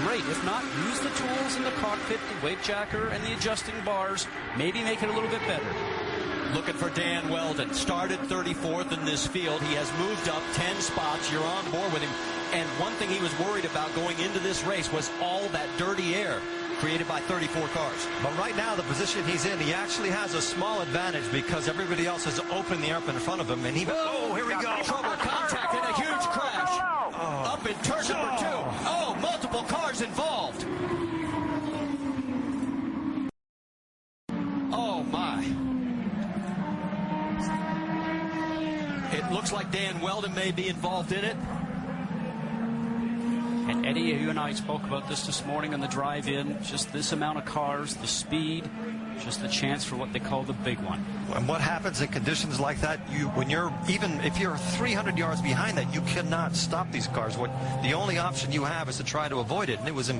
great. If not, use the tools in the cockpit, the weight jacker and the adjusting bars. Maybe make it a little bit better. Looking for Dan Weldon. Started 34th in this field. He has moved up 10 spots. You're on board with him. And one thing he was worried about going into this race was all that dirty air created by 34 cars. But right now, the position he's in, he actually has a small advantage because everybody else has opened the up in front of him. And he, oh, here we go. Trouble, contact, and a huge crash. Up in turn number 2. Oh, multiple cars involved. Oh, my. It looks like Dan Weldon may be involved in it. And Eddie, you and I spoke about this morning on the drive-in. Just this amount of cars, the speed, just the chance for what they call the big one. And what happens in conditions like that, when you're, even if you're 300 yards behind that, you cannot stop these cars. The only option you have is to try to avoid it, and it was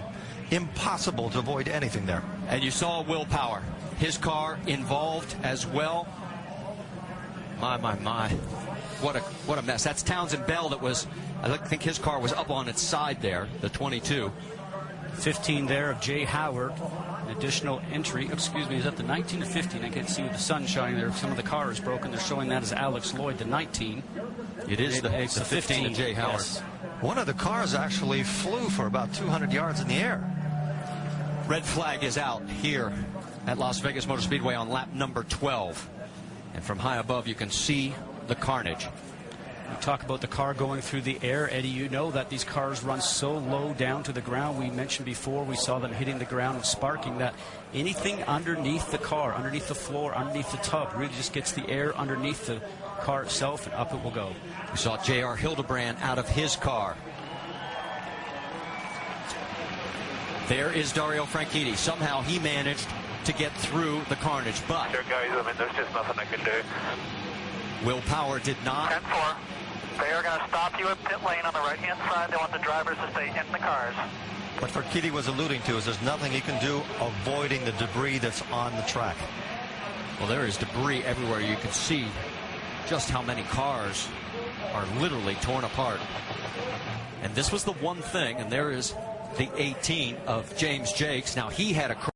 impossible to avoid anything there. And you saw Willpower. His car involved as well. My. What a mess. That's Townsend Bell that was, I think his car was up on its side there, the 22. 15 there of Jay Howard. An additional entry. Excuse me, is that the 19 or 15? I can't see with the sun shining there. Some of the car is broken. They're showing that as Alex Lloyd, the 19. It is the 15 of Jay Howard. Yes. One of the cars actually flew for about 200 yards in the air. Red flag is out here at Las Vegas Motor Speedway on lap number 12. And from high above, you can see the carnage. We talk about the car going through the air. Eddie, you know that these cars run so low down to the ground. We mentioned before we saw them hitting the ground and sparking, that anything underneath the car, underneath the floor, underneath the tub, really just gets the air underneath the car itself, and up it will go. We saw J.R. Hildebrand out of his car. There is Dario Franchitti. Somehow he managed to get through the carnage, but there, guys, I mean, there's just nothing I can do. Willpower did not. 10-4. They are going to stop you at pit lane on the right-hand side. They want the drivers to stay in the cars. What Franchitti was alluding to is there's nothing he can do avoiding the debris that's on the track. Well, there is debris everywhere. You can see just how many cars are literally torn apart. And this was the one thing, and there is the 18 of James Jakes. Now, he had a crash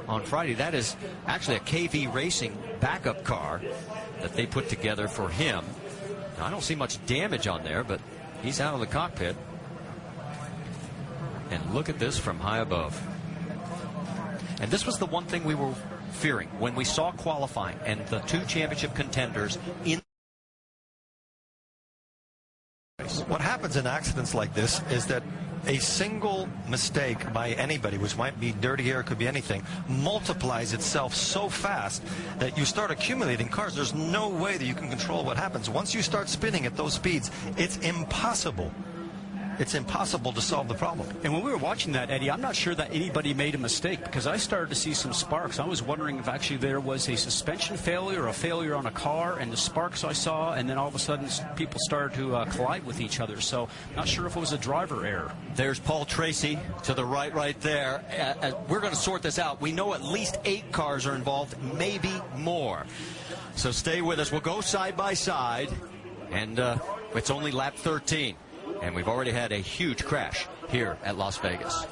on Friday. That is actually a KV Racing backup car that they put together for him. Now, I don't see much damage on there, but he's out of the cockpit. And look at this from high above. And this was the one thing we were fearing when we saw qualifying and the two championship contenders in. What happens in accidents like this is that a single mistake by anybody, which might be dirty air, could be anything, multiplies itself so fast that you start accumulating cars. There's no way that you can control what happens. Once you start spinning at those speeds, it's impossible. It's impossible to solve the problem. And when we were watching that, Eddie, I'm not sure that anybody made a mistake, because I started to see some sparks. I was wondering if actually there was a suspension failure or a failure on a car, and the sparks I saw, and then all of a sudden people started to collide with each other. So not sure if it was a driver error. There's Paul Tracy to the right there. We're going to sort this out. We know at least 8 cars are involved, maybe more. So stay with us. We'll go side by side, and it's only lap 13. And we've already had a huge crash here at Las Vegas.